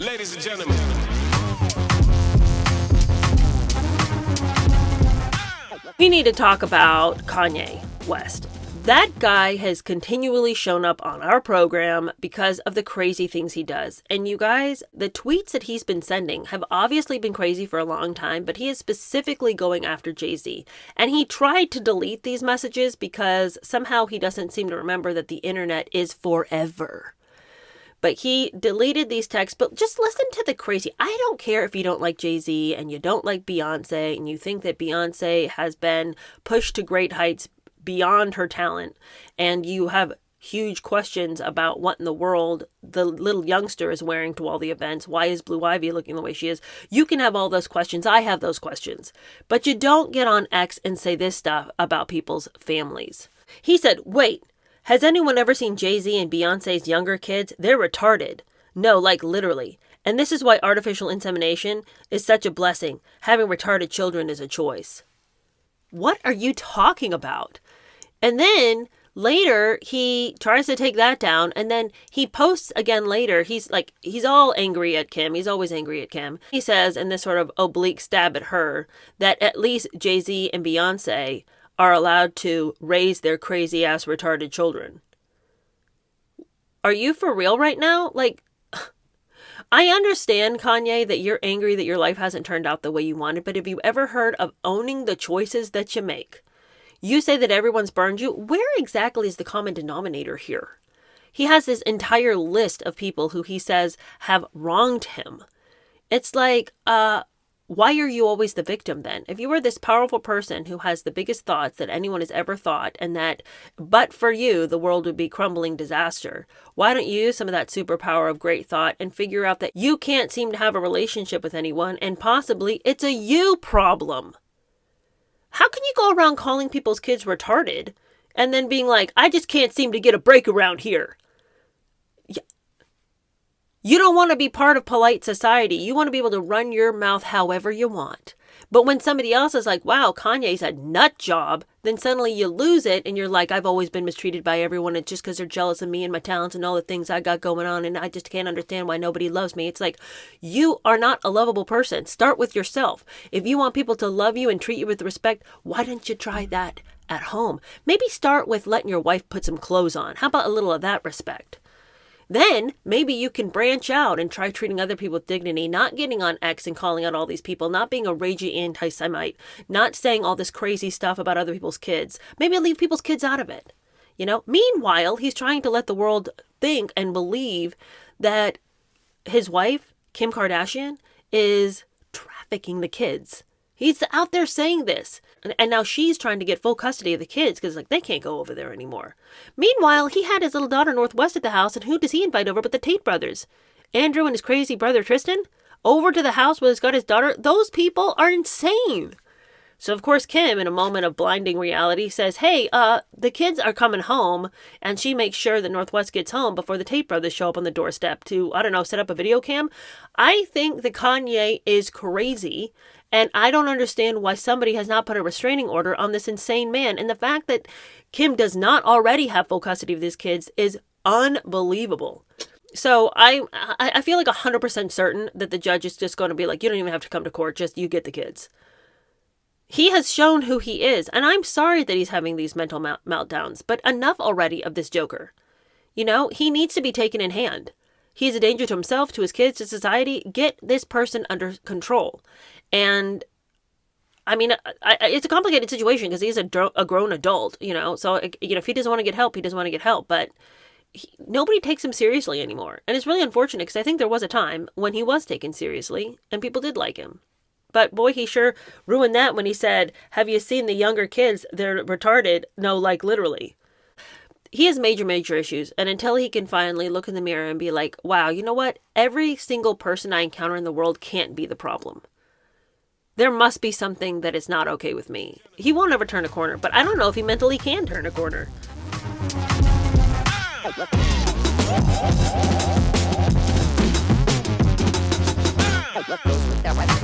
Ladies and gentlemen. We need to talk about Kanye West. That guy has continually shown up on our program because of the crazy things he does. And you guys, the tweets that he's been sending have obviously been crazy for a long time, but he is specifically going after Jay-Z. And he tried to delete these messages because somehow he doesn't seem to remember that the internet is forever. But he deleted these texts, but just listen to the crazy. I don't care if you don't like Jay-Z and you don't like Beyonce and you think that Beyonce has been pushed to great heights beyond her talent and you have huge questions about what in the world the little youngster is wearing to all the events. Why is Blue Ivy looking the way she is? You can have all those questions. I have those questions. But you don't get on X and say this stuff about people's families. He said, wait. Has anyone ever seen Jay-Z and Beyonce's younger kids? They're retarded. No, like literally. And this is why artificial insemination is such a blessing. Having retarded children is a choice. What are you talking about? And then later he tries to take that down and then he posts again later. He's all angry at Kim. He's always angry at Kim. He says in this sort of oblique stab at her that at least Jay-Z and Beyonce are allowed to raise their crazy ass retarded children. Are you for real right now? Like, I understand, Kanye, that you're angry that your life hasn't turned out the way you wanted, but have you ever heard of owning the choices that you make? You say that everyone's burned you. Where exactly is the common denominator here? He has this entire list of people who he says have wronged him. It's like, why are you always the victim then? If you were this powerful person who has the biggest thoughts that anyone has ever thought and that, but for you, the world would be crumbling disaster, why don't you use some of that superpower of great thought and figure out that you can't seem to have a relationship with anyone and possibly it's a you problem? How can you go around calling people's kids retarded and then being like, I just can't seem to get a break around here? You don't want to be part of polite society. You want to be able to run your mouth however you want. But when somebody else is like, wow, Kanye's a nut job, then suddenly you lose it and you're like, I've always been mistreated by everyone. It's just because they're jealous of me and my talents and all the things I got going on and I just can't understand why nobody loves me. It's like, you are not a lovable person. Start with yourself. If you want people to love you and treat you with respect, why don't you try that at home? Maybe start with letting your wife put some clothes on. How about a little of that respect? Then maybe you can branch out and try treating other people with dignity, not getting on X and calling out all these people, not being a ragey anti-Semite, not saying all this crazy stuff about other people's kids. Maybe leave people's kids out of it. You know, meanwhile, he's trying to let the world think and believe that his wife, Kim Kardashian, is trafficking the kids. He's out there saying this. And now she's trying to get full custody of the kids because like they can't go over there anymore. Meanwhile, he had his little daughter Northwest at the house. And who does he invite over but the Tate brothers? Andrew and his crazy brother Tristan over to the house where he's got his daughter. Those people are insane. So, of course, Kim, in a moment of blinding reality, says, hey, the kids are coming home. And she makes sure that Northwest gets home before the Tate brothers show up on the doorstep to, I don't know, set up a video cam. I think that Kanye is crazy. And I don't understand why somebody has not put a restraining order on this insane man. And the fact that Kim does not already have full custody of these kids is unbelievable. So I feel like 100% certain that the judge is just going to be like, you don't even have to come to court, just you get the kids. He has shown who he is. And I'm sorry that he's having these mental meltdowns, but enough already of this joker. You know, he needs to be taken in hand. He's a danger to himself, to his kids, to society. Get this person under control. And I mean, it's a complicated situation because he's a grown adult, you know. So, you know, if he doesn't want to get help, he doesn't want to get help. But nobody takes him seriously anymore. And it's really unfortunate because I think there was a time when he was taken seriously and people did like him. But boy, he sure ruined that when he said, have you seen the younger kids? They're retarded. No, like literally. He has major issues. And until he can finally look in the mirror and be like, wow, you know what? Every single person I encounter in the world can't be the problem. There must be something that is not okay with me. He won't ever turn a corner, but I don't know if he mentally can turn a corner. Goes with that right